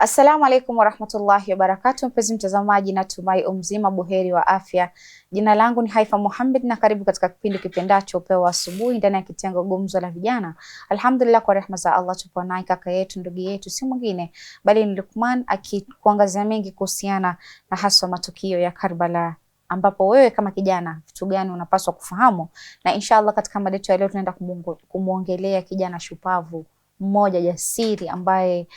Assalamu alaikum warahmatullahi wabarakatuh. Mpenzi mtazamaji, natumai umzima buheri wa afya. Jina langu ni Haifa Muhammad na karibu katika kipindi kipendacho Upeo wa Asubuhi ndani ya kitengo Gumzo la Vijana. Alhamdulillah, kwa rehema za Allah tupo naye kaka yetu, ndugu yetu, si mwingine bali ni Luqman, akikuangazia mengi kuhusiana na haswa matukio ya Karbala, ambapo wewe kama kijana vitu gani unapaswa kufahamu. Na inshallah katika mada yetu ya leo tunaenda kumuongelea kijana shupavu mmoja jasiri ambaye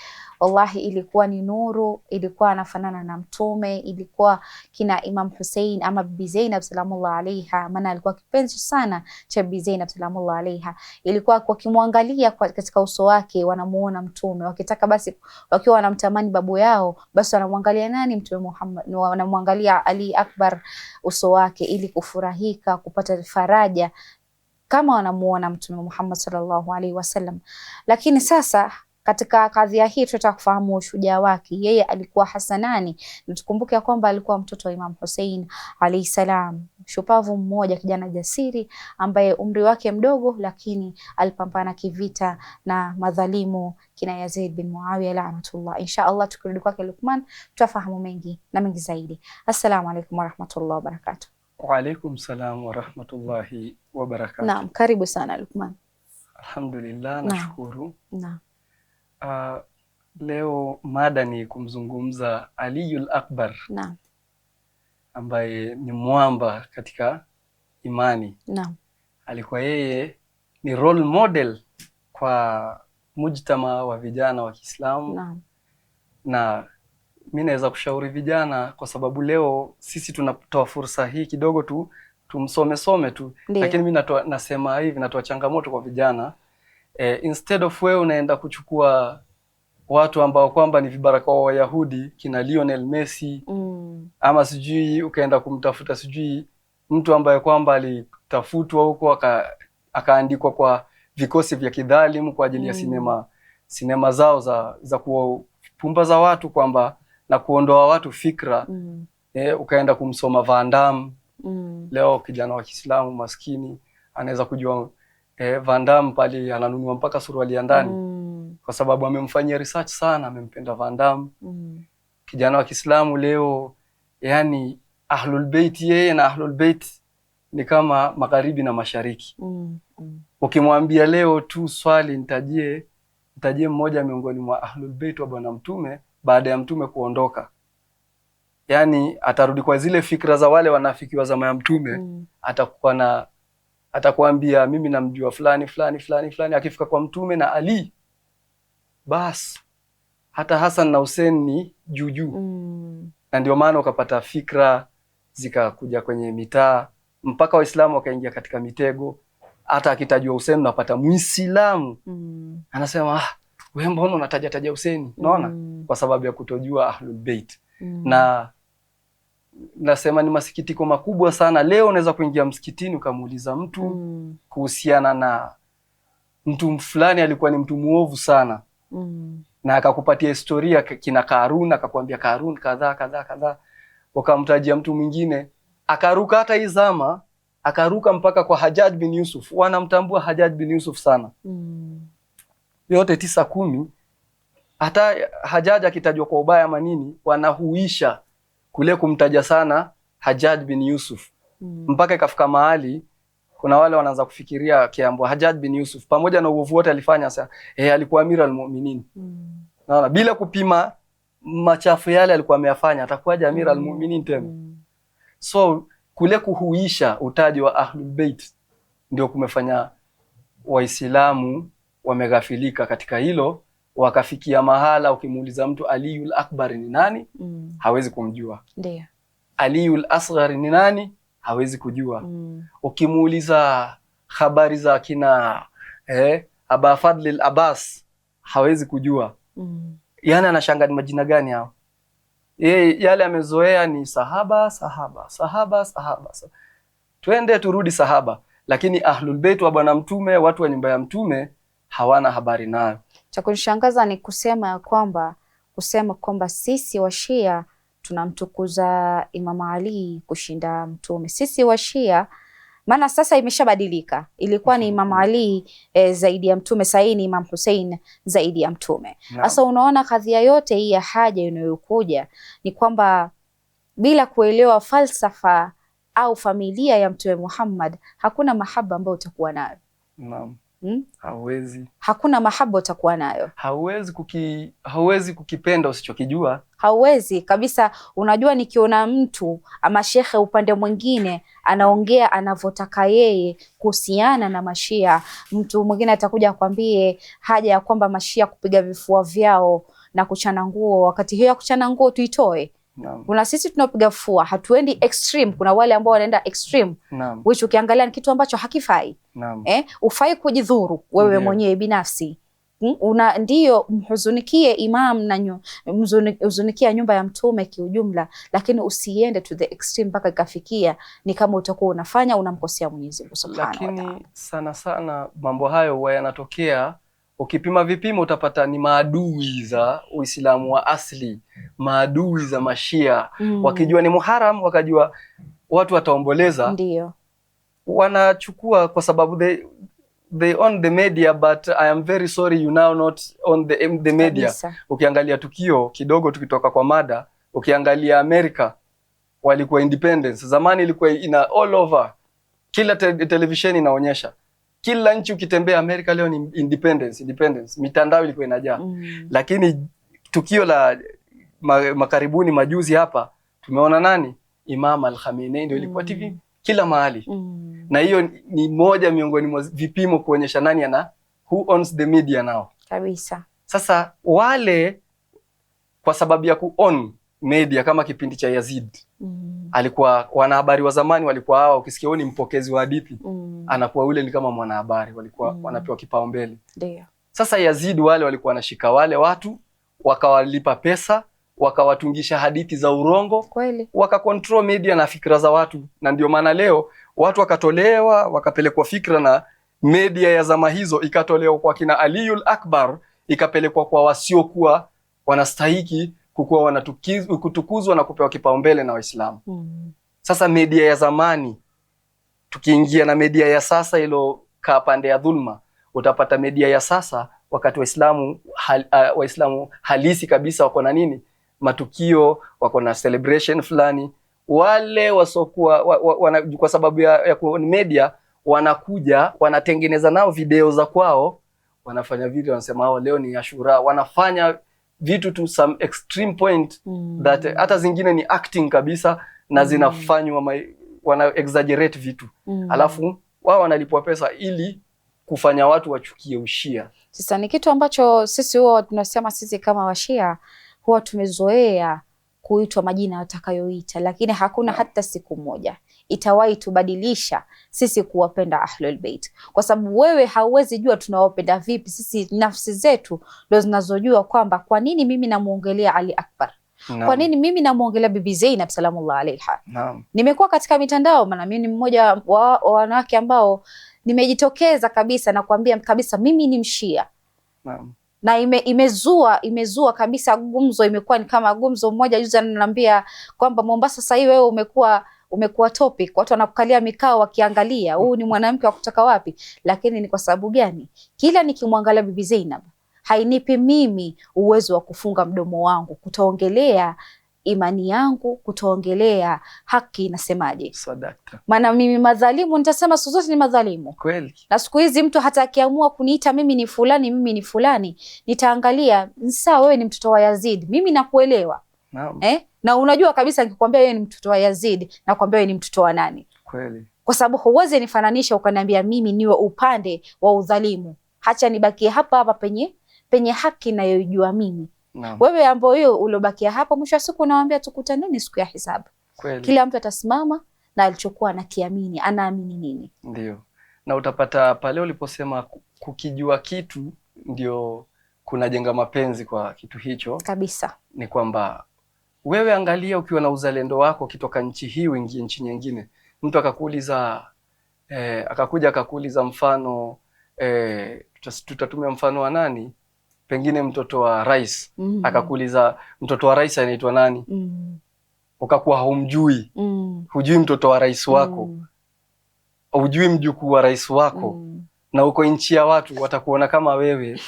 wallahi ilikuwa ni nuru, ilikuwa anafanana na mtume, ilikuwa kina Imam Hussein ama Bibi Zainab salamullah alaiha, maana alikuwa kipenzi sana cha Bibi Zainab salamullah alaiha. Ilikuwa wakimwangalia katika uso wake wanamuona mtume, wakitaka basi wakiwa wanamtamani babu yao basi wanamwangalia nani? Mtume Muhammad, wanamwangalia Ali Akbar uso wake ili kufurahika, kupata faraja kama wanamuona Mtume Muhammad sallallahu alaihi wasallam. Lakini sasa katika kadhia hii tunataka kufahamu ushujaa wake, yeye alikuwa hasa nani? Tukumbuke ya kwamba alikuwa mtoto wa Imam Hussein alayhi salam, shupavu mmoja, kijana jasiri ambaye umri wake mdogo, lakini alipambana kivita na madhalimu kina Yazid bin Muawiya la'natullah. Inshallah tukirudi kwake Luqman tutafahamu mengi na mengi zaidi. Assalamu alaykum warahmatullahi wabarakatuh. Wa alaikum salam wa rahmatullahi wa barakatuh. Naam, karibu sana Luqman. Alhamdulillah, nashukuru. Naam. Leo mada ni kumzungumza Aliyul Akbar. Naam. Ambaye ni mwamba katika imani. Naam. Alikuwa yeye ni role model kwa mujtama wa vijana wa Kiislamu. Naam. Na mimi naweza kushauri vijana, kwa sababu leo sisi tunatoa fursa hii kidogo tu tumsome tu. Lakini mimi nasema hivi, natoa changamoto kwa vijana. Instead of wewe unaenda kuchukua watu ambao kwamba ni vibaraka wa Wayahudi kina Lionel Messi, ama sijui ukaenda kumtafuta sijui mtu ambaye kwamba alitafutwa huko akaandikwa kwa vikosi vya kidhalimu kwa ajili ya sinema zao za kuwapumbaza watu kwamba na kuondoa watu fikra. Ukaenda kumsoma Van Damme. Leo kijana wa Kiislamu maskini anaweza kujua Van Damme pale ananunua mpaka suruali ya ndani kwa sababu amemfanyia research sana, amempenda Van Damme. Kijana wa Kiislamu leo, yani Ahlul Bait, yeye na Ahlul Bait ni kama magharibi na mashariki. Ukimwambia leo tu swali, nitajie mmoja miongoni mwa Ahlul Bait wa bwana mtume baada ya mtume kuondoka, yani atarudi kwa zile fikra za wale wanafiki wa zama ya mtume. Atakuambia mimi namjua fulani fulani fulani fulani. Akifika kwa mtume na Ali, bas hata Hassan na Hussein ni juujuu. Na ndio maana ukapata fikra zikakuja kwenye mitaa mpaka Waislamu wakaingia katika mitego. Hata akitajwa Hussein unapata Muislamu anasema wewe mbona unataja Hussein? Unaona, kwa sababu ya kutojua Ahlul Bait. Na nasema ni masikitiko makubwa sana. Leo unaweza kuingia msikitini ukamuuliza mtu kuhusiana na mtu fulani alikuwa ni mtu muovu sana, na akakupatia historia kina Karun, akakwambia Karun kadhaa kadhaa kadhaa. Wakamtajia mtu mwingine akaruka hata hii zama, akaruka mpaka kwa Hajjaj bin Yusuf. Wanamtambua Hajjaj bin Yusuf sana. Yote 9-10. Hata Hajjaj akitajwa kwa ubaya manini wanahuisha kule kumtaja sana Hajjaj bin Yusuf. Mpaka ikafika mahali kuna wale wanaanza kufikiria kiambo Hajjaj bin Yusuf pamoja na uovu wote alifanya, sasa alikuwa Amir al-Mu'minin. Naona bila kupima machafu yale alikuwa ameyafanya, atakuwaje Amir al-Mu'minin tena? So kule kuhuisha utaji wa Ahlul Bait ndio kumefanya Waislamu wameghafilika katika hilo, wakafikia mahala ukimuuliza mtu Aliyul Akbar ni nani, hawezi kumjua. Ndio. Aliyul Asghar ni nani, hawezi kujua. Ukimuuliza habari za kina Aba Fadl al-Abbas, hawezi kujua. Yani anashangaa ni majina gani hao. Yale amezoea ni sahaba. Twende turudi sahaba. Lakini Ahlul Bait wa bwana mtume, watu wa nyumba ya mtume, hawana habari nayo. Cha kunishangaza ni kusema kwamba sisi wa Shia tunamtukuza Imam Ali kushinda mtume. Sisi wa Shia Maana sasa imeshabadilika. Ilikuwa ni Imam Ali zaidi ya Mtume, sasa ni Imam Hussein zaidi ya Mtume. Sasa unaona kadhia yote hii ya haja inayokuja ni kwamba bila kuelewa falsafa au familia ya Mtume Muhammad hakuna mahaba ambayo utakuwa nayo. Naam. Hauwezi. Hakuna mahaba utakuwa nayo. Hauwezi kukipenda usichokijua. Hauwezi kabisa. Unajua, nikiona mtu ama shekhe upande mwingine anaongea anavyotaka yeye kuhusiana na Mashia, mtu mwingine atakuja akwambie haja ya kwamba Mashia kupiga vifua vyao na kuchana nguo, wakati hiyo ya kuchana nguo tuitoe. Kuna sisi tunapiga vifua, hatuendi extreme. Kuna wale ambao wanaenda extreme, which ukiangalia ni kitu ambacho hakifai. Ufai kujidhuru wewe mwenyewe binafsi. Ndio mhuzunikie imam na mhuzunikia nyumba ya Mtume kiujumla, lakini usiende to the extreme mpaka ikafikia ni kama utakuwa unamkosea Mwenyezi Mungu Subhanahu wa Ta'ala. Lakini sana mambo hayo huwa yanatokea, ukipima vipimo utapata ni maadui za Uislamu wa asli, maadui za Mashia. Wakijua ni muharam, wakajua watu wataomboleza, ndio wanachukua, kwa sababu they own the media, but I am very sorry you now not on the media. Ukiangalia tukio kidogo, tukitoka kwa mada, ukiangalia Amerika walikuwa independence zamani, ilikuwa ina all over, kila televisheni inaonyesha, kila nchi ukitembea Amerika leo ni independence, mitandao ilikuwa inajaa. Lakini tukio la makaribuni majuzi hapa tumeona nani, Imam Al-Khamenei ndio ilikuwa TV kila mahali. Na hiyo ni moja miongoni mwa vipimo kuonyesha nani ana who owns the media now kabisa. Sasa wale kwa sababu ya ku-own media, kama kipindi cha Yazid, alikuwa wanahabari wa zamani walikuwa hawa, ukisikia wewe ni mpokezi wa hadithi, anakuwa ule ni kama mwanahabari, walikuwa wanapewa kipaumbele. Ndio. Sasa Yazid wale walikuwa wanashika wale watu, wakawalipa pesa, wakawatungisha hadithi za urongo, kweli, wakakontrol media na fikra za watu. Na ndio maana leo watu wakatolewa, wakapelekwa fikra, na media ya zama hizo ikatolewa kwa kina Aliul Akbar, ikapelekwa kwa wasiokuwa wanastahiki kukuwa kutukuzwa na kupewa kipaumbele na Waislamu. Sasa media ya zamani, tukiingia na media ya sasa ilo kaa pande ya dhulma, utapata media ya sasa wakati Waislamu halisi kabisa wako na nini, matukio, wako na celebration fulani, wale wasokuwa kwa sababu ya media wanakuja wanatengeneza nao video za kwao, wanafanya video, wanasema hao leo ni Ashura, wanafanya vitu to some extreme point that hata zingine ni acting kabisa, na zinafanywa wana exaggerate vitu, alafu wao wanalipwa pesa ili kufanya watu wachukie Ushia. Sasa ni kitu ambacho sisi huwa tunasema, sisi kama Washia huwa tumezoea kuitwa majina watakayoita, lakini hakuna hata siku moja itawahi tubadilisha sisi kuwapenda Ahlul Bait, kwa sababu wewe hauwezi jua tunawapenda vipi. Sisi nafsi zetu ndio zinazojua kwamba kwa nini mimi namuongelea Ali Akbar, kwa nini mimi namuongelea Bibi Zainab salamullah alaiha. Nimekuwa katika mitandao, maana mimi ni mmoja wa wanawake ambao nimejitokeza kabisa na kuambia kabisa mimi ni Mshia. Na imezua kabisa gumzo, imekuwa ni kama gumzo. Mmoja juzi ananiambia kwamba Mombasa sasa hivi wewe umekuwa topic, watu wanakukalia mikao wakiangalia huu ni mwanamke wa kutoka wapi. Lakini ni kwa sababu gani? Kila nikimwangalia Bibi Zainab hainipi mimi uwezo wa kufunga mdomo wangu kutoongelea imani yangu, kutoongelea haki inasemaje. Maana mimi madhalimu nitasema siku zote ni madhalimu. Kweli. Na siku hizi mtu hata akiamua kuniita mimi ni fulani, nitaangalia sawa, wewe ni mtoto wa Yazid, mimi nakuelewa. Na unajua kabisa nikikwambia wewe ni mtoto wa Yazid, nakwambia wewe ni mtoto wa nani? Kweli. Kwa sababu huwezi nifananisha ukaniambia mimi niwe upande wa udhalimu. Hacha nibakie hapa penye haki nayojua mimi. Wewe ambao hiyo ulobakia hapo, mwisho wa siku unawaambia tukutaneni siku ya hisabu. Kila mtu atasimama na alichokuwa anakiamini, anaamini nini. Ndio. Na utapata pale uliposema kukijua kitu ndio kunajenga mapenzi kwa kitu hicho. Kabisa. Ni kwamba wewe angalia, ukiwa na uzalendo wako kitoka nchi hii uingie nchi nyingine, mtu akakuuliza akakuja akakuuliza mfano tutatumia mfano wa nani, pengine mtoto wa rais, akakuuliza mtoto wa rais anaitwa nani, ukakuwa haumjui, hujui mtoto wa rais wako, hujui mjukuu wa rais wako na uko nchi ya watu, watakuona kama wewe,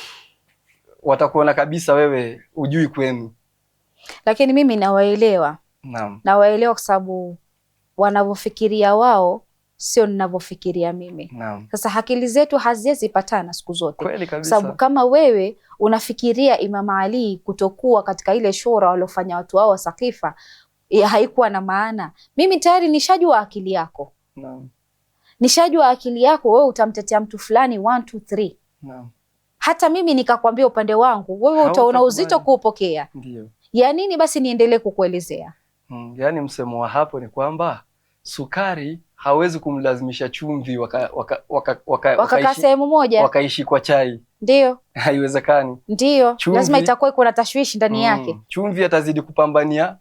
watakuona kabisa wewe hujui kwenu. Lakini mimi nawaelewa. Naam. Nawaelewa kwa sababu wanavyofikiria wao sio ninavyofikiria mimi. Naam. Sasa akili zetu haziwezi patana siku zote. Kweli kabisa. Sababu kama wewe unafikiria Imam Ali kutokuwa katika ile shura waliofanya watu wao wa Sakifa, haikuwa na maana. Mimi tayari nishajua akili yako. Naam. Nishajua akili yako, wewe utamtetea mtu fulani 1 2 3. Naam. Hata mimi nikakwambia upande wangu, wewe utaona uzito kuupokea. Ndio. Ya nini basi niendelee kukuelezea? Yaani msemo wa hapo ni kwamba sukari hawezi kumlazimisha chumvi wakakaa sehemu moja wakaishi kwa chai. Ndio. Haiwezekani. Ndio. Lazima itakuwa iko na tashwishi ndani yake. Chumvi atazidi kupambania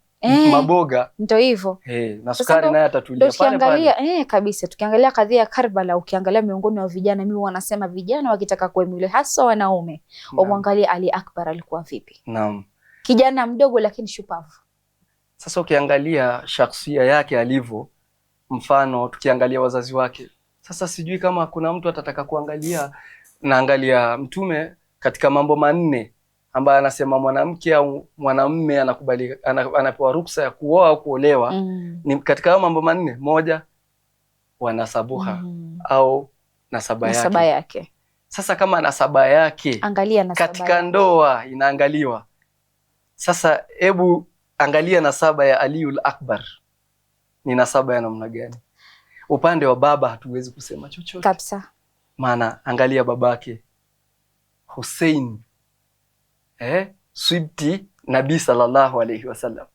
maboga. Ndio hivyo. Na sukari naye atatulia pale pale. Kabisa. Tukiangalia kadhia ya Karbala, ukiangalia miongoni wa vijana, mimi wanasema vijana wakitaka kuemule hasa wanaume, wamwangalie Ali Akbar alikuwa vipi. Naam. Kijana mdogo lakini shupavu. Sasa ukiangalia shakhsia yake alivyo, mfano tukiangalia wazazi wake. Sasa sijui kama kuna mtu atataka kuangalia, naangalia Mtume katika mambo manne ambayo anasema mwanamke au mwanamume anakubali anapewa ruksa ya kuoa au kuolewa. Ni katika mambo manne, moja wanasabuha au nasaba yake. Sasa kama nasaba yake, angalia nasaba katika yake. Ndoa inaangaliwa. Sasa hebu angalia nasaba ya Aliul Akbar. Ni nasaba ya namna gani? Upande wa baba hatuwezi kusema chochote kabisa. Maana angalia babake Hussein, swibti Nabii sallallahu alayhi wasallam,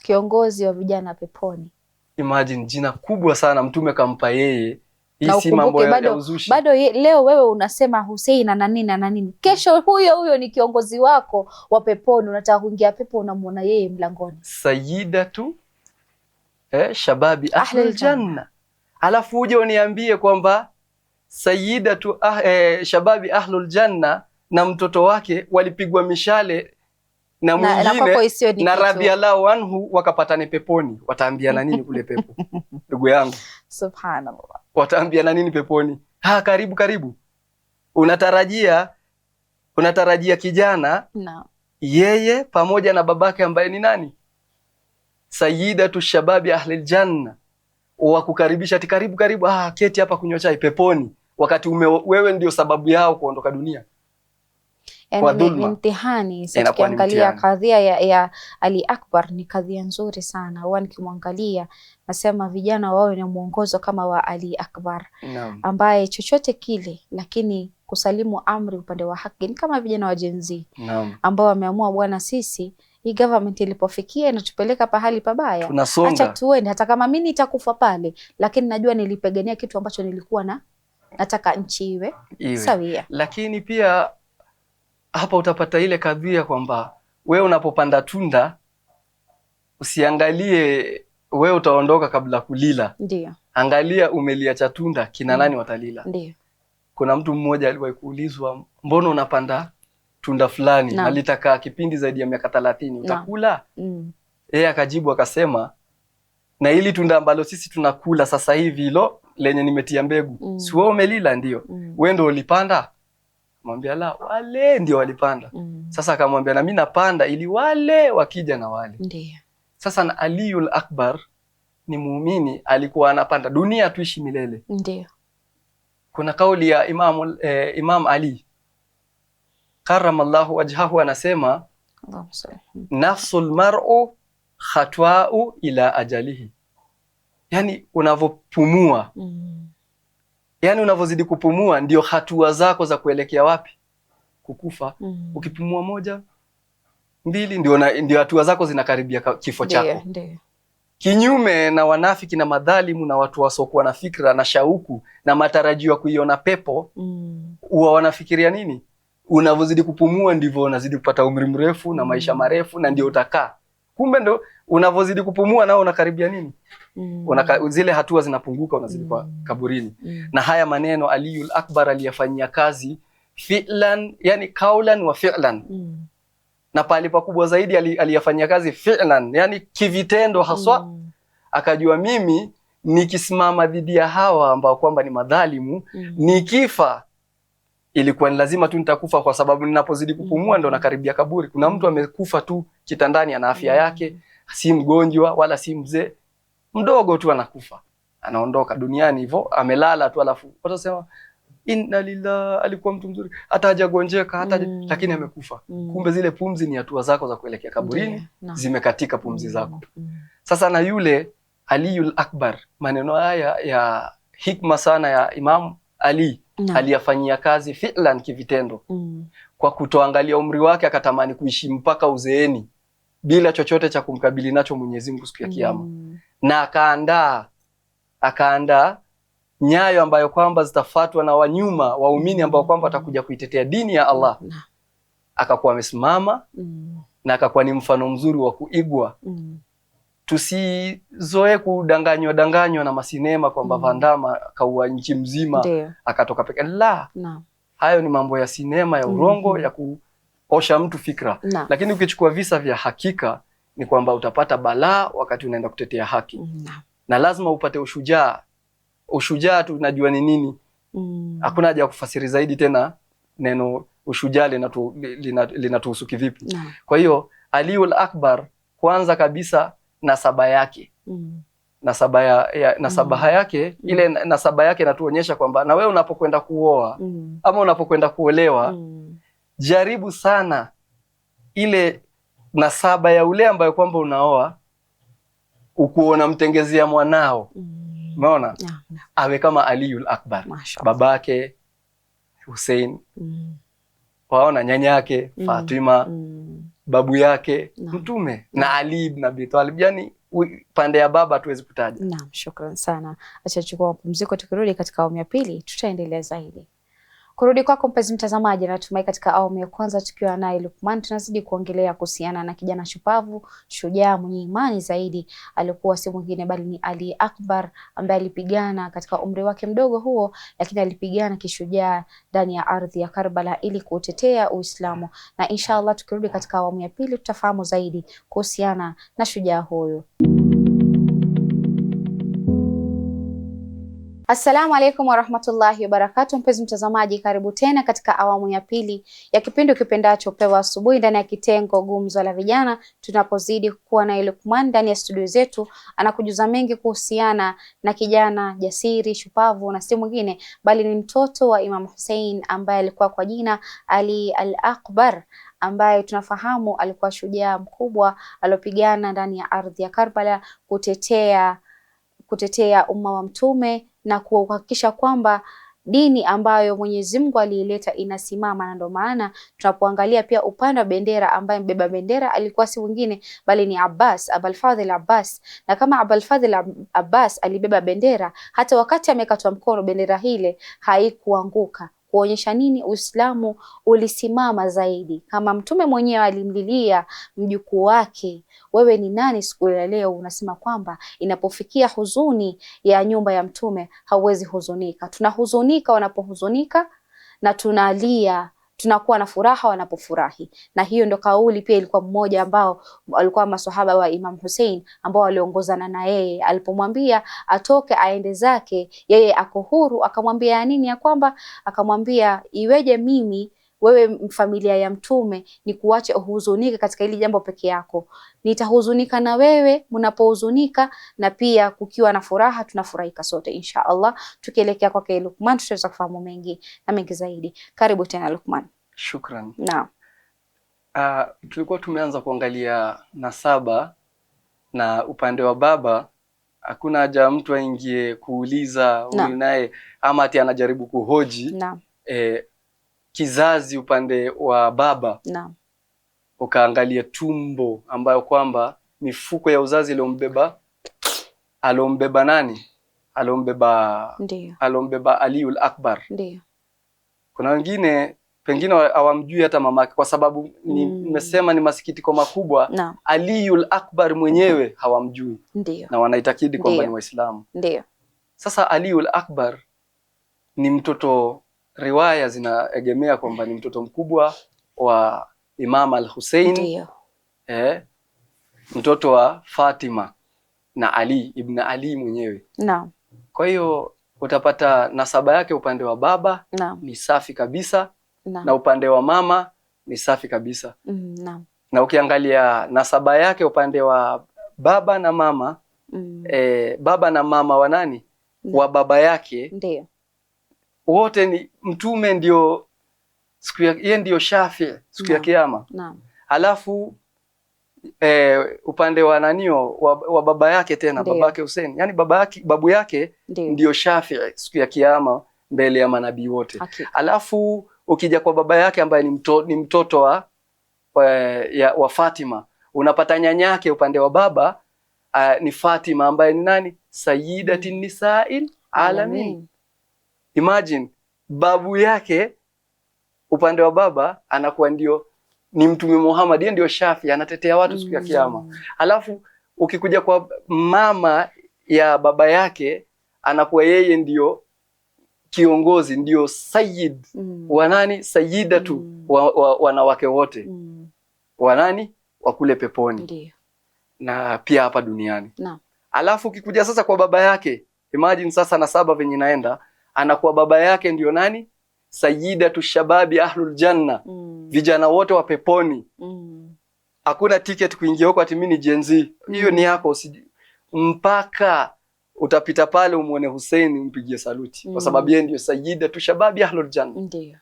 kiongozi wa vijana peponi. Imagine jina kubwa sana Mtume kampa yeye. Hii si mambo ya uzushi. Bado leo wewe unasema Hussein na nini na nini. Kesho huyo ni kiongozi wako wa peponi, unataka kuingia pepo, unamuona yeye mlangoni. Sayyidatu shababi ahlul janna. Alafu uje uniambie kwamba Sayyidatu shababi ahlul janna na mtoto wake walipigwa mishale na mwingine na radhiallahu anhu wakapatane peponi. Wataambiana nini kule pepo? Ndugu yangu, subhanallah, wataambiana nini peponi? Karibu. Unatarajia kijana yeye pamoja na babake ambaye ni nani? Sayyidatu shababi ahlil janna, wakukaribisha ati karibu, keti hapa kunywa chai peponi, wakati wewe ndio sababu yao kuondoka dunia. Yani ni mtihani. Sasa tukiangalia kadhia ya Ali Akbar ni kadhia nzuri sana. Huwa nikimwangalia nasema vijana wawe na mwongozo kama wa Ali Akbar. Ambaye chochote kile lakini kusalimu amri upande wa haki, ni kama vijana wa Gen Z ambao wameamua bwana, sisi hii government ilipofikia inatupeleka pahali pabaya, acha tuende, hata kama mimi nitakufa pale, lakini najua nilipigania kitu ambacho nilikuwa nataka nchi iwe sawia. Lakini pia hapa utapata ile kadhia kwamba wewe unapopanda tunda usiangalie wewe utaondoka kabla kulila. Ndio. Angalia umeliacha tunda kina nani watalila. Ndio. Kuna mtu mmoja aliwahi kuulizwa, mbona unapanda tunda fulani alitakaa kipindi zaidi ya miaka 30 utakula? Yeye akajibu akasema, na ili tunda ambalo sisi tunakula sasa hivi hilo lenye nimetia mbegu, si wewe umelila? Ndio. Wewe ndio ulipanda? Mwambia la, wale ndio walipanda. Sasa akamwambia na mimi napanda ili wale wakija na wale. Ndio. Sasa na Aliul Akbar ni muumini, alikuwa anapanda dunia tuishi milele. Ndio. Kuna kauli ya Imam Ali karamallahu wajhahu, anasema nafsul mar'u khatwa'u ila ajalihi. Yani unavopumua, yani unavozidi kupumua ndio hatua zako za kuelekea wapi? Kukufa. Ukipumua 1, 2 ndio hatua zako zinakaribia kifo chako. Kinyume na wanafiki na madhalimu na watu wasokuwa na fikra na shauku na matarajio ya kuiona pepo, huwa wanafikiria nini? Unavozidi kupumua ndivyo unazidi kupata umri mrefu na maisha marefu na ndio utakaa. Kumbe ndo unavozidi kupumua nao unakaribia nini? Zile hatua zinapunguka, unazidi kwa kaburini. Na haya maneno Aliul Akbar aliyafanyia kazi fi'lan, yani kaulan wa fi'lan. Na pale pakubwa zaidi aliyafanyia kazi fi'lan, yani kivitendo haswa. Akajua mimi nikisimama dhidi ya hawa ambao kwamba ni madhalimu, nikifa ilikuwa ni lazima tu nitakufa, kwa sababu ninapozidi kupumua ndo nakaribia kaburi. Kuna mtu amekufa tu kitandani, ana afya yake, si mgonjwa wala si mzee, mdogo tu anakufa, anaondoka duniani hivyo, amelala tu, alafu watasema inna lillahi, alikuwa mtu mzuri, hata hajagonjeka hata lakini amekufa. Kumbe zile pumzi ni hatua zako za kuelekea kaburini, zimekatika pumzi zako. Sasa na yule Aliul Akbar, maneno haya ya hikma sana ya Imam Ali aliyafanyia kazi fi'lan, kivitendo, kwa kutoangalia umri wake, akatamani kuishi mpaka uzeeni bila chochote cha kumkabili nacho Mwenyezi Mungu siku ya Kiyama. Na akaandaa nyayo ambayo kwamba zitafuatwa na wanyuma waumini ambao kwamba watakuja kuitetea dini ya Allah. Akakuwa amesimama na akakuwa ni mfano mzuri wa kuigwa. Tusizoe kudanganywa na masinema kwamba Van Damme kaua nchi mzima akatoka peke. La, hayo ni mambo ya sinema ya urongo ya kuosha mtu fikra. Lakini ukichukua visa vya hakika ni kwamba utapata balaa wakati unaenda kutetea haki. Na lazima upate ushujaa. Ushujaa tunajua ni nini. Hakuna haja ya kufasiri zaidi tena neno ushujaa linatuhusu kivipi. Kwa hiyo Aliul Akbar, kwanza kabisa nasaba yake. Nasaba yake, ile nasaba yake inatuonyesha kwamba na wewe unapokwenda kuoa ama unapokwenda kuolewa, jaribu sana ile nasaba ya ule ambayo kwamba unaoa ukuona mtengezea mwanao. Umeona? Awe kama Aliul Akbar. Babake Hussein, waona nyanyake Fatima, babu yake Mtume na Ali ibn Abi Talib. Yani pande ya baba hatuwezi kutaja. Naam, shukran sana. Acha chukua mapumziko, tukirudi katika awamu ya pili tutaendelea zaidi. Kurudi kwako mpenzi mtazamaji, natumai katika awamu ya kwanza tukiwa naye Luqman tunazidi kuongelea kuhusiana na kijana shupavu, shujaa mwenye imani zaidi. Alikuwa si mwingine bali ni Ali Akbar, ambaye alipigana katika umri wake mdogo huo, lakini alipigana kishujaa ndani ya ardhi ya Karbala ili kutetea Uislamu. Na inshallah tukirudi katika awamu ya pili tutafahamu zaidi kuhusiana na shujaa huyo. Assalamu alaikum warahmatullahi wabarakatuh. Mpenzi mtazamaji, karibu tena katika awamu ya pili ya kipindi kipendacho Pewa Asubuhi, ndani ya kitengo Gumzo la Vijana. Tunapozidi kuwa na Luqman ndani ya studio zetu, anakujuza mengi kuhusiana na kijana jasiri, shupavu, na si mwingine bali ni mtoto wa Imam Hussein ambaye alikuwa kwa jina Ali al-Akbar, ambaye tunafahamu alikuwa shujaa mkubwa aliyopigana ndani ya ardhi ya Karbala kutetea umma wa Mtume na kuhakikisha kwamba dini ambayo Mwenyezi Mungu aliileta inasimama. Na ndio maana tunapoangalia pia upande wa bendera, ambaye mbeba bendera alikuwa si mwingine bali ni Abbas, Abul Fadhl Abbas. Na kama Abul Fadhl Abbas alibeba bendera, hata wakati amekatwa mkono bendera hile haikuanguka, kuonyesha nini? Uislamu ulisimama zaidi. Kama Mtume mwenyewe alimlilia mjukuu wake, wewe ni nani siku ya leo unasema kwamba inapofikia huzuni ya nyumba ya Mtume hauwezi huzunika. Tunahuzunika wanapohuzunika na tunalia, tunakuwa na furaha wanapofurahi. Na hiyo ndo kauli pia ilikuwa mmoja ambao walikuwa maswahaba wa Imam Hussein ambao waliongozana na yeye. Alipomwambia atoke aende zake, yeye ako huru. Akamwambia nini? Ya kwamba akamwambia, iweje mimi wewe familia ya Mtume ni kuache uhuzunike katika hili jambo peke yako? Nitahuzunika na wewe mnapohuzunika, na pia kukiwa na furaha tunafurahika sote insha Allah. Tukielekea kwake Luqman tutaweza kufahamu mengi na mengi zaidi. Karibu tena Luqman. Shukran. Naam. Tulikuwa tumeanza kuangalia nasaba na upande wa baba. Hakuna haja mtu aingie kuuliza huyu naye ama ati anajaribu kuhoji. Naam. Kizazi upande wa baba. Naam. Ukaangalia tumbo ambayo kwamba mifuko ya uzazi alombeba nani? Alombeba Aliul Akbar. Ndio. Kuna wengine pengine hawamjui hata mamake, kwa sababu nimesema ni masikitiko makubwa. No. Aliul Akbar mwenyewe hawamjui. Ndio. Na wanaitakidi kwamba ni Waislamu. Ndio. Sasa Aliul Akbar ni mtoto, riwaya zinaegemea kwamba ni mtoto mkubwa wa Imam al-Hussein. Ndio. Mtoto wa Fatima na Ali ibn Ali mwenyewe. Naam. Kwa hiyo utapata nasaba yake upande wa baba ni safi kabisa na upande wa mama ni safi kabisa. Naam. Na ukiangalia nasaba yake upande wa baba na mama baba na mama wa nani? Wa baba yake ndio wote ni mtume, ndio siku yeye ndio Shafi siku ya Kiyama. Naam. Alafu upande wa nanio wa baba yake tena babake Hussein, yani babu yake ndio Shafi siku ya Kiyama mbele ya manabii wote. Alafu ukija kwa baba yake ambaye ni mtoto wa Fatima, unapata nyanyake upande wa baba ni Fatima ambaye ni nani? Sayyidatin Nisa'il Alamin. Imagine babu yake upande wa baba anakuwa ni Mtume Muhammad, yeye ndio Shafi, anatetea watu siku ya Kiyama. Alafu ukikuja kwa mama ya baba yake anakuwa yeye ndio kiongozi, ndio sayyid wa nani? Sayyidatu wanawake wote wa nani? Wa kule peponi. Ndiyo. Na pia hapa duniani. Naam. Alafu ukikuja sasa kwa baba yake, imagine sasa nasaba venye naenda, anakuwa baba yake ndio nani? Sayyidatu shababi ahlul janna. Vijana wote wa peponi. Hakuna ticket kuingia huko ati mimi ni Gen Z. Hiyo ni yako, mpaka utapita pale umuone Hussein umpigie saluti kwa sababu yeye ndio Sayyidatu shababi ahlul janna. Ndiyo.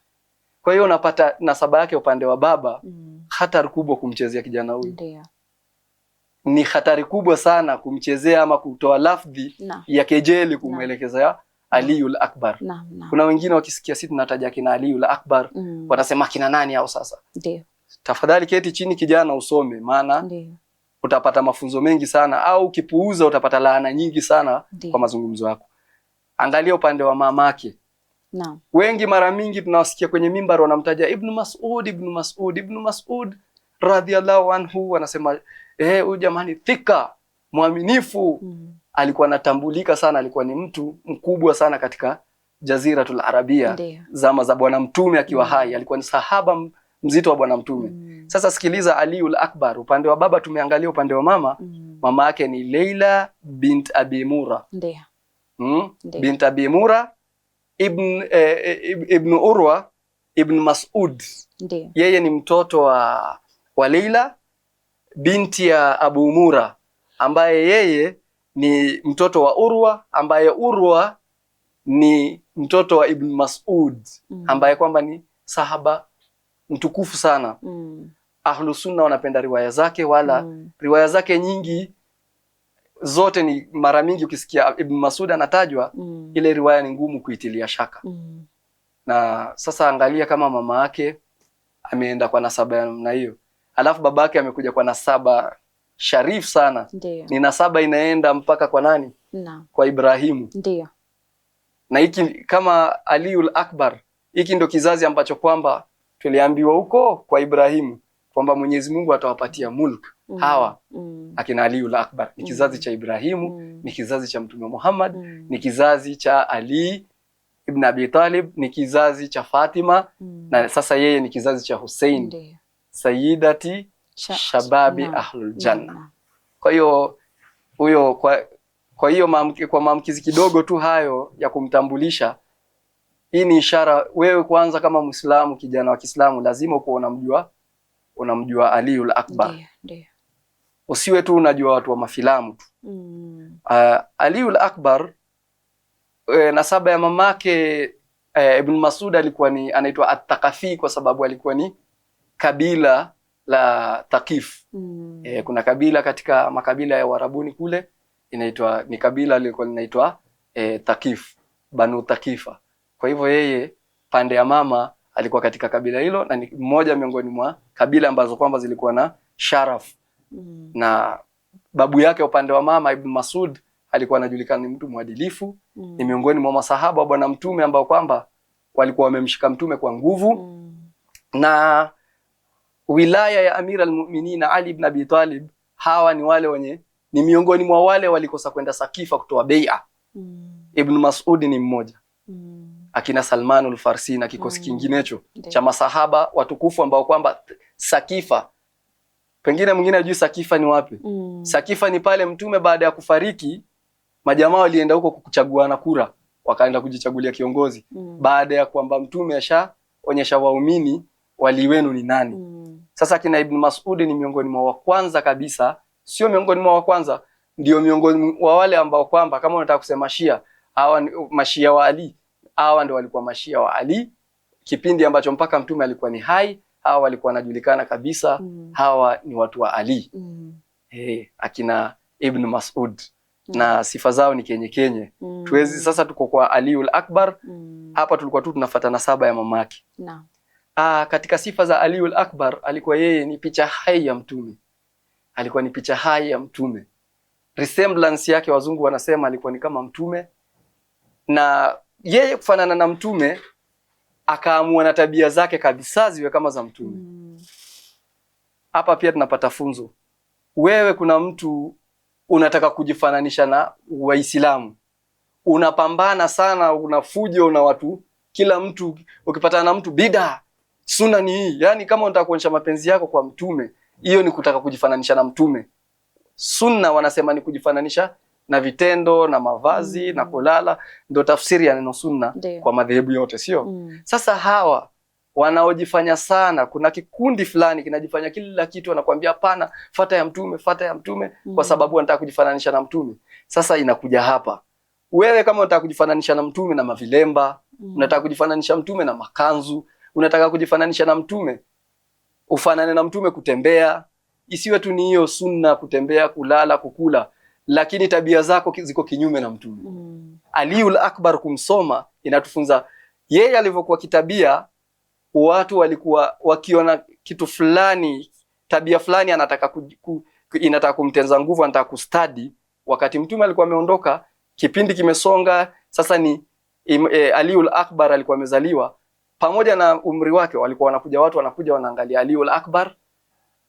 Kwa hiyo unapata nasaba yake upande wa baba hatari kubwa kumchezea kijana huyu. Ndiyo. Ni hatari kubwa sana kumchezea ama kutoa lafdhi ya kejeli kumwelekeza Aliul Akbar. Kuna wengine wakisikia sisi tunataja kina Aliul Akbar watasema kina nani hao sasa? Ndio. Tafadhali keti chini kijana usome, maana utapata mafunzo mengi sana, au ukipuuza utapata laana nyingi sana kwa mazungumzo yako. Angalia upande wa mamake. Naam. Wengi mara mingi tunawasikia kwenye mimbar wanamtaja Ibn Mas'ud radhiyallahu anhu, wanasema huyu jamani thika, mwaminifu. Alikuwa anatambulika sana, alikuwa ni mtu mkubwa sana katika Jaziratul Arabia. Zama za Bwana Mtume akiwa hai, alikuwa ni sahaba mzito wa Bwana Mtume. Sasa sikiliza Aliul Akbar, upande wa baba tumeangalia, upande wa mama mama yake ni Leila bint Abi Mura. Ndio. Bint Abi Mura ibn Urwa ibn Mas'ud. Ndio. Yeye ni mtoto wa Leila binti ya Abu Mura, ambaye yeye ni mtoto wa Urwa, ambaye Urwa ni mtoto wa Ibn Mas'ud, ambaye kwamba ni sahaba mtukufu sana. Ahlus Sunna wanapenda riwaya zake, wala riwaya zake nyingi zote ni mara mingi ukisikia Ibn Mas'ud anatajwa, ile riwaya ni ngumu kuitilia shaka. Na sasa angalia kama mama yake ameenda kwa nasaba ya namna hiyo, alafu babake amekuja kwa nasaba sharif sana. Ndiyo. Ni nasaba inaenda mpaka kwa nani? Kwa Ibrahimu. Ndiyo. Na hiki kama Aliul Akbar, hiki ndo kizazi ambacho kwamba tuliambiwa huko kwa Ibrahimu kwamba Mwenyezi Mungu atawapatia mulk hawa akina Aliul Akbar. Ni kizazi cha Ibrahimu, ni kizazi cha Mtume Muhammad, ni kizazi cha Ali ibn Abi Talib, ni kizazi cha Fatima, na sasa yeye ni kizazi cha Hussein. Sayyidati shababi ahlul janna. Kwa hiyo huyo kwa hiyo kwa maamkizi kidogo tu hayo ya kumtambulisha, hii ni ishara. Wewe kwanza kama Muislamu, kijana wa Kiislamu, lazima uko unamjua Aliul Akbar. Ndiyo. Usiwe tu unajua watu wa mafilamu tu. Aliul Akbar, nasaba ya mamake Ibn Mas'ud alikuwa ni anaitwa At-Taqafi kwa sababu alikuwa ni kabila la Thaqif. Kuna kabila katika makabila ya Warabuni kule ni kabila lilikuwa linaitwa Thaqif, Banu Thaqifa. Kwa hivyo yeye pande ya mama alikuwa katika kabila hilo, na ni mmoja miongoni mwa kabila ambazo kwamba zilikuwa na sharaf. Na babu yake upande wa mama Ibn Mas'ud alikuwa anajulikana ni mtu mwadilifu, ni miongoni mwa masahaba wa Bwana Mtume ambao kwamba walikuwa wamemshika Mtume kwa nguvu. Na wilaya ya Amir al-Mu'minin Ali ibn Abi Talib, hawa ni wale ni miongoni mwa wale walikosa kwenda Sakifa kutoa bai'a. Ibn Mas'ud ni mmoja. Akina Salmanul Farsi na kikosi kinginecho cha masahaba watukufu ambao kwamba Sakifa Pengine mwingine ajui Sakifa ni wapi. Sakifa ni pale mtume baada ya kufariki, majamaa walienda huko kuchaguana kura, wakaenda kujichagulia kiongozi. Baada ya kwamba mtume ashaonyesha waumini wali wenu ni nani. Sasa kina Ibn Mas'ud ni miongoni mwa wa kwanza kabisa, sio miongoni mwa wa kwanza, ndio miongoni wa wale ambao kwamba kama unataka kusema Shia, hawa ni mashia wa Ali, hawa ndio walikuwa mashia wa Ali kipindi ambacho mpaka mtume alikuwa ni hai. Hawa walikuwa wanajulikana kabisa, hawa ni watu wa Ali. Akina Ibn Mas'ud na sifa zao ni kenye. Tuwezi sasa, tuko kwa Aliul Akbar. Hapa tulikuwa tu tunafuata nasaba ya mamake. Katika sifa za Aliul Akbar, alikuwa yeye ni picha hai ya mtume. Alikuwa ni picha hai ya mtume. Resemblance yake wazungu wanasema alikuwa ni kama mtume, na yeye kufanana na mtume akaamua na tabia zake kabisa ziwe kama za mtume. Hapa pia tunapata funzo. Wewe kuna mtu unataka kujifananisha na Waislamu, unapambana sana, unafujo na watu, kila mtu ukipatana na mtu bida sunna ni hii. Yani kama unataka kuonyesha mapenzi yako kwa mtume, hiyo ni kutaka kujifananisha na mtume. Sunna wanasema ni kujifananisha na vitendo na mavazi na kulala, ndio tafsiri ya neno sunna kwa madhehebu yote, sio? Sasa hawa wanaojifanya sana, kuna kikundi fulani kinajifanya kila kitu, wanakuambia hapana, fuata ya mtume, fuata ya mtume, kwa sababu wanataka kujifananisha na mtume. Sasa inakuja hapa, wewe kama unataka kujifananisha na mtume na mavilemba, unataka kujifananisha mtume na makanzu, unataka kujifananisha na mtume, ufanane na mtume kutembea, isiwe tu ni hiyo sunna, kutembea, kulala, kukula, lakini tabia zako ziko kinyume na mtume. Aliul Akbar kumsoma inatufunza yeye alivyokuwa kitabia. Watu walikuwa wakiona kitu fulani, tabia fulani anataka inataka kumtenza nguvu, anataka kustadi. Wakati mtume alikuwa ameondoka, kipindi kimesonga, sasa ni Aliul Akbar alikuwa amezaliwa. Pamoja na umri wake walikuwa wanakuja watu, wanakuja wanaangalia Aliul Akbar,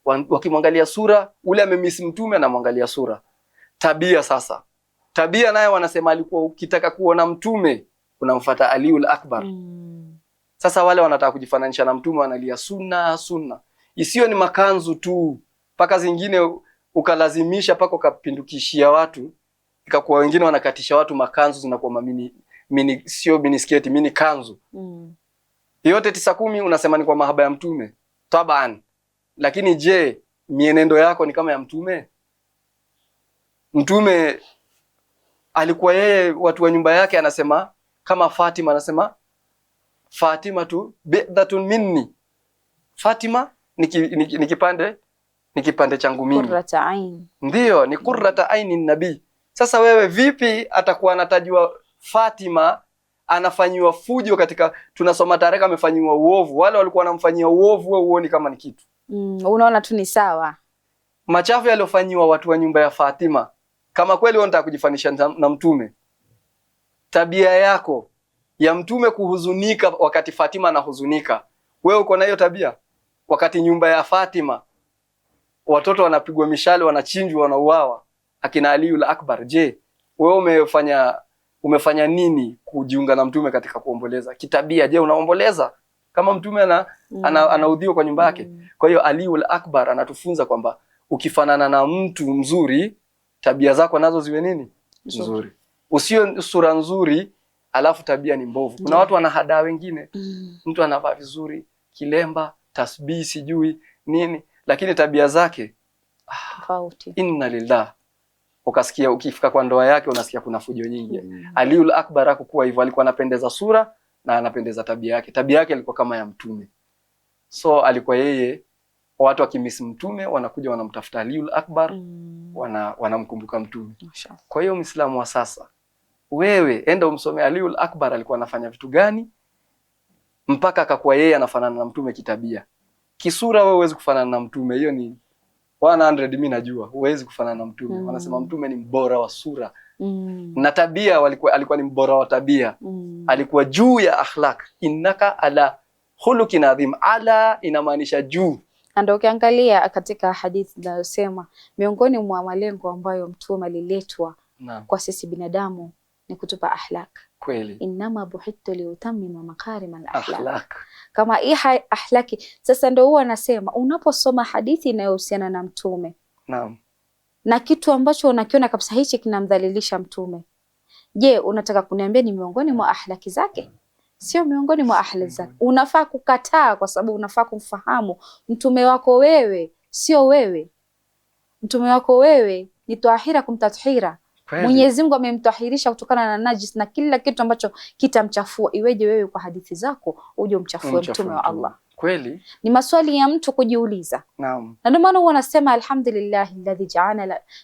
wakimwangalia sura, ule amemisi mtume anamwangalia sura. Tabia sasa, tabia naye wanasema alikuwa ukitaka kuona mtume unamfuata Aliul Akbar. Sasa wale wanataka kujifananisha na mtume wanalia sunna. Isiyo ni makanzu tu, paka zingine ukalazimisha paka ukapindukishia watu, ikakuwa wengine wanakatisha watu makanzu zinakuwa sio mini sketi, mini kanzu. Yote 9-10 unasema ni kwa mahaba ya mtume. Taban. Lakini je, mienendo yako ni kama ya mtume? Mtume alikuwa yeye, watu wa nyumba yake anasema kama Fatima, anasema Fatima tu bi'datun minni. Fatima ni kipande changu mimi. Qurrata ain. Ndio, ni qurrata aini nabii. Sasa wewe vipi atakuwa anatajwa Fatima anafanyiwa fujo katika, tunasoma tarehe amefanyiwa uovu, wale walikuwa wanamfanyia uovu, wewe uone kama ni kitu. Unaona tu ni sawa. Machafu yaliyofanyiwa watu wa nyumba ya Fatima, kama kweli wanataka kujifanisha na mtume, tabia yako ya mtume kuhuzunika wakati Fatima anahuzunika, wewe uko na hiyo tabia? Wakati nyumba ya Fatima watoto wanapigwa mishale, wanachinjwa, wanauawa, akina Aliul Akbar, je, wewe umefanya nini kujiunga na mtume katika kuomboleza? Kitabia, je, unaomboleza kama mtume anaudhiwa kwa nyumba yake? Kwa hiyo Aliul Akbar anatufunza kwamba ukifanana na mtu mzuri, tabia zako nazo ziwe nini? Nzuri. Usio sura nzuri alafu tabia ni mbovu. Kuna watu wanahadaa wengine. Mtu anavaa vizuri, kilemba, tasbihi, sijui nini, lakini tabia zake tofauti. Inna lillah. Ukasikia ukifika kwa ndoa yake unasikia kuna fujo nyingi. Aliul Akbar hakuwa hivyo, alikuwa anapendeza sura na anapendeza tabia yake. Tabia yake ilikuwa kama ya mtume. So alikuwa yeye, watu wakimisi mtume wanakuja wanamtafuta Aliul Akbar, wanamkumbuka mtume. Kwa hiyo Muislamu wa sasa, wewe enda umsome Aliul Akbar alikuwa anafanya vitu gani mpaka akakuwa yeye anafanana na mtume kitabia. Kisura wewe huwezi kufanana na mtume, hiyo ni 100, mimi najua huwezi kufanana na mtume. Wanasema mtume ni mbora wa sura. Na tabia alikuwa ni mbora wa tabia. Alikuwa juu ya akhlaq. Innaka ala khuluqin adhim. Ala inamaanisha juu. Ndio ukiangalia katika hadithi inayosema miongoni mwa malengo ambayo mtume aliletwa kwa sisi binadamu ni kutupa akhlaq. Kweli. Innama buhittu liutammima makarima al-akhlaq. Akhlaq. Kama hii ahlaki. Sasa ndio huwa anasema unaposoma hadithi inayohusiana na mtume. Naam. Na kitu ambacho unakiona kabisa hichi kinamdhalilisha mtume. Je, unataka kuniambia ni miongoni mwa ahlaki zake? Sio miongoni mwa ahlaki zake. Unafaa kukataa kwa sababu unafaa kumfahamu mtume wako wewe, sio wewe. Mtume wako wewe ni tahira kumtathira. Mwenyezi Mungu amemtahirisha kutokana na najis na kila kitu ambacho kitamchafua. Iweje wewe kwa hadithi zako uje umchafue mtume wa Allah? Kweli. Ni maswali ya mtu kujiuliza. Naam. Na ndio maana huwa nasema alhamdulillah alladhi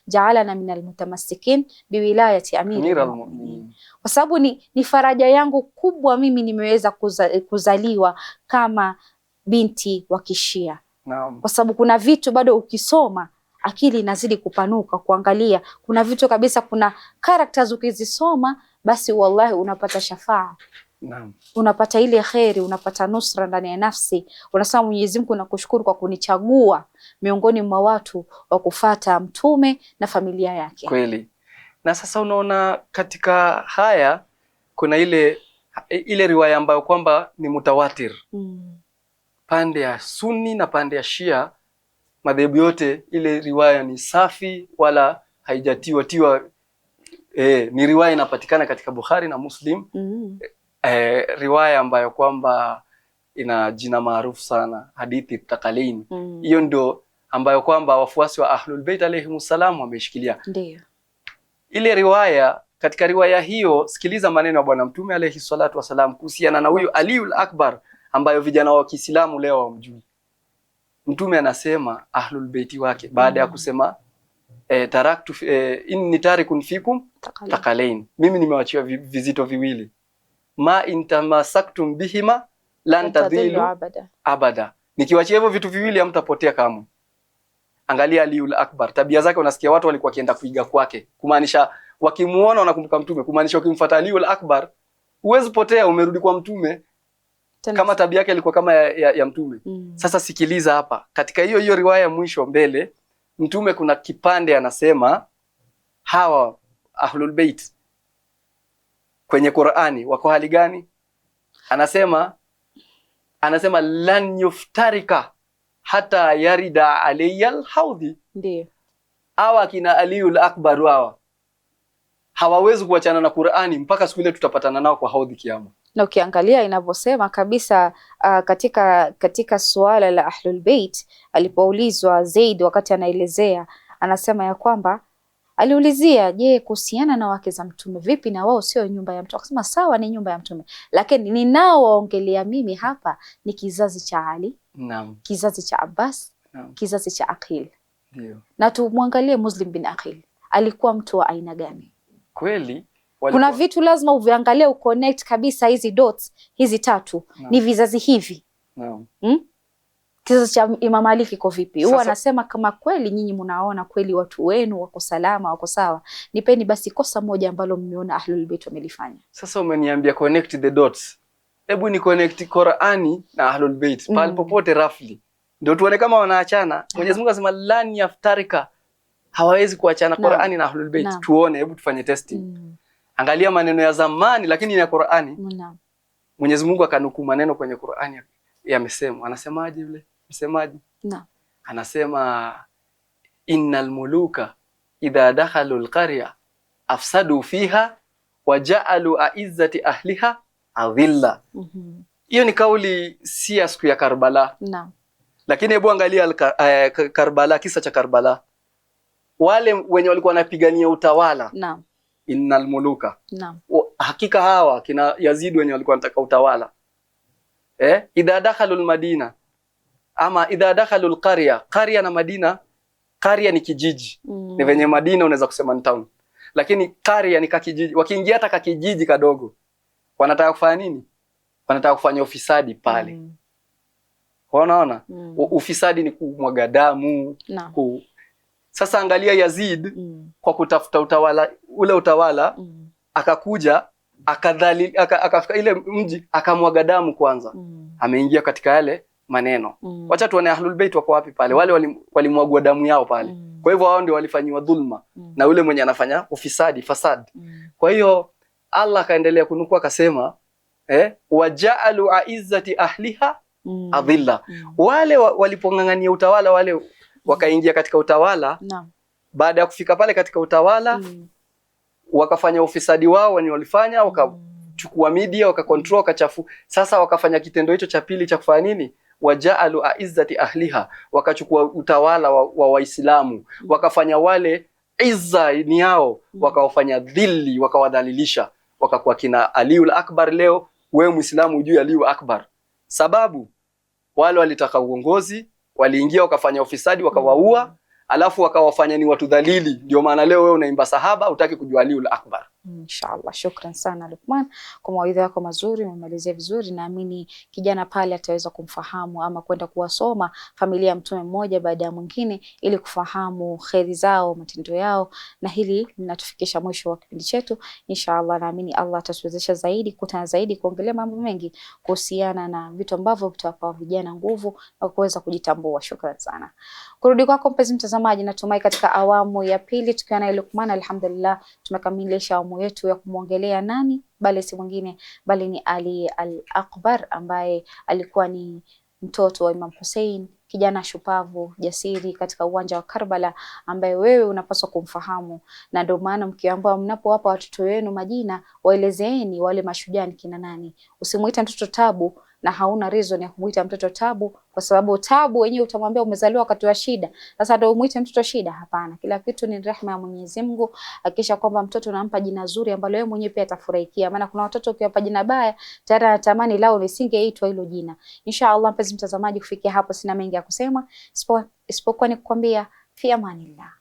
ja'alana min almutamassikin biwilayati amir almu'minin. Kwa sababu ni faraja yangu kubwa mimi nimeweza kuzaliwa kama binti wa Kishia. Naam. Kwa sababu kuna vitu bado ukisoma akili inazidi kupanuka kuangalia. Kuna vitu kabisa, kuna characters ukizisoma basi wallahi unapata shafaa. Naam. Unapata ile khairi, unapata nusra ndani ya nafsi. Unasema Mwenyezi Mungu nakushukuru kwa kunichagua miongoni mwa watu wa kufuata mtume na familia yake. Kweli. Na sasa unaona katika haya kuna ile riwaya ambayo kwamba ni mutawatir. Pande ya Sunni na pande ya Shia, madhehebu yote ile riwaya ni safi wala haijatiwa. Ni riwaya inapatikana katika Bukhari na Muslim. Riwaya ambayo kwamba ina jina maarufu sana, hadithi Thaqalain. Hiyo ndio ambayo kwamba wafuasi wa Ahlul Bait alayhimussalam wameshikilia. Ndio. Ile riwaya, katika riwaya hiyo sikiliza maneno ya Bwana Mtume alayhi salatu wasalam kuhusiana na huyo Aliul Akbar ambayo vijana wa Kiislamu leo hawamjui. Mtume anasema Ahlul Bait wake baada ya kusema taraktu inni tarikun fikum Thaqalain, mimi nimewachia vizito viwili. Ma intamasaktum bihima lan tadhillu abada. Nikiwachia hivyo vitu viwili hamtapotea kamwe. Angalia Aliul Akbar, tabia zake unasikia watu walikuwa kienda kuiga kwake. Kumaanisha wakimuona wanakumbuka mtume, kumaanisha ukimfuata Aliul Akbar huwezi potea, umerudi kwa mtume. Kama tabia yake ilikuwa kama ya mtume. Sasa sikiliza hapa. Katika hiyo riwaya mwisho mbele, mtume kuna kipande anasema hawa Ahlul Bait kwenye Qur'ani wako hali gani? Anasema lan yuftarika hata yarida aliyal haudhi. Ndio. Hawa kina Aliul Akbar hawa hawawezi kuachana na Qur'ani mpaka siku ile tutapatana nao kwa haudhi kiyama. Na ukiangalia inavyosema kabisa katika suala la Ahlul Bait, alipoulizwa Zaid wakati anaelezea, anasema ya kwamba aliulizia, je, kuhusiana na wake za mtume vipi, na wao sio nyumba ya mtume? Akasema sawa, ni nyumba ya mtume, lakini ninao waongelea mimi hapa ni kizazi cha Ali. Naam. Kizazi cha Abbas. Naam. Kizazi cha Aqil. Ndio. Na tumwangalie Muslim bin Aqil alikuwa mtu wa aina gani? Kweli kuna vitu lazima uviangalie, uconnect kabisa hizi dots hizi tatu. No. Ni vizazi hivi. No. Kizazi cha Imam Ali kiko vipi? Huwa anasema kama kweli nyinyi mnaona kweli watu wenu wako salama, wako sawa, nipeni basi kosa moja ambalo mmeona Ahlul Bait wamelifanya. Sasa umeniambia connect the dots. Hebu ni connect Qur'ani na Ahlul Bait pale popote roughly, ndio tuone kama wanaachana. Mwenyezi Mungu anasema lan yaftarika, hawawezi kuachana Qur'ani na Ahlul Bait. Tuone, hebu tufanye testing. Angalia maneno ya zamani lakini ya Qur'ani. Mwenyezi Mungu akanukuu maneno kwenye Qur'ani yamesemwa. Anasemaje yule msemaji? Anasema innal muluka idha dakhalu alqarya afsadu fiha waja'alu a'izzati ahliha adhilla. Hiyo ni kauli si ya siku ya Karbala. Lakini hebu angalia Karbala, kisa cha Karbala. Wale wenye walikuwa wanapigania utawala. Innal muluka. Hakika hawa kina Yazid wenye walikuwa wanataka utawala. Idha dakhalu almadina ama idha dakhalu alqarya. Qarya na Madina, qarya ni kijiji. Ni venye Madina unaweza kusema ni town. Lakini qarya ni kakijiji. Wakiingia hata kakijiji kadogo, wanataka kufanya nini? Wanataka kufanya ufisadi pale. Unaona? Ufisadi ni kumwaga damu. Sasa angalia Yazid kwa kutafuta utawala akakuja akafika ile mji akamwaga damu kwanza. Ameingia katika yale maneno. Wacha tuone Ahlul Bait wako wapi pale. Wale walimwagwa damu yao pale. Kwa hivyo hao ndio walifanywa dhulma na yule mwenye anafanya ufisadi, fasad. Kwa hiyo Allah akaendelea kunukua akasema, waja'alu a'izzati ahliha adhilla. Wale walipong'ang'ania utawala, wale wakaingia katika utawala. Baada ya kufika pale katika utawala wakafanya ufisadi wao wenye walifanya, wakachukua media, wakakontrol, wakachafu. Sasa wakafanya kitendo hicho cha pili cha kufanya nini? Waja'alu a'izzati ahliha, wakachukua utawala wa Waislamu, wakafanya wale izza ni yao, wakawafanya dhilli, wakawadhalilisha, wakakuwa kina Aliul Akbar. Leo wewe Muislamu ujue Aliul Akbar, sababu wale walitaka uongozi, waliingia wakafanya ufisadi, wakawaua, alafu wakawafanya ni watu dhalili. Ndio maana leo wewe unaimba sahaba, utaki kujua Aliul Akbar. Inshallah, shukran sana Luqman kwa mawaidha yako mazuri, umemalizia vizuri. Naamini kijana pale ataweza kumfahamu ama kwenda kuwasoma familia ya Mtume mmoja baada ya mwingine ili kufahamu kheri zao, matendo yao, na hili linatufikisha mwisho wa kipindi chetu. Inshallah, naamini Allah atatuwezesha zaidi kukutana zaidi, kuongelea mambo mengi kuhusiana na vitu ambavyo vitawapa vijana nguvu na kuweza kujitambua. Shukran sana. Kurudi kwako mpenzi mtazamaji, natumai katika awamu ya pili tukiwa na Luqman, alhamdulillah tumekamilisha awamu yetu ya kumwongelea nani, bali si mwingine bali ni Ali al-Akbar, ambaye alikuwa ni mtoto wa Imam Hussein, kijana shupavu jasiri katika uwanja wa Karbala, ambaye wewe unapaswa kumfahamu. Na ndio maana mkiambiwa mnapowapa watoto wenu majina, waelezeeni wale mashujaa ni kina nani. Usimuite mtoto Tabu na hauna reason ya kumuita mtoto Tabu, kwa sababu Tabu wenyewe utamwambia umezaliwa wakati wa shida. Sasa ndio umuite mtoto shida? Hapana, kila kitu ni rehema ya Mwenyezi Mungu. Hakikisha kwamba mtoto unampa jina zuri ambalo wewe mwenyewe pia atafurahikia, maana kuna watoto ukiwapa jina baya tayari anatamani lao lisingeitwa hilo jina. Inshallah mpenzi mtazamaji, kufikia hapo sina mengi ya kusema isipokuwa ni kukwambia fi amanillah.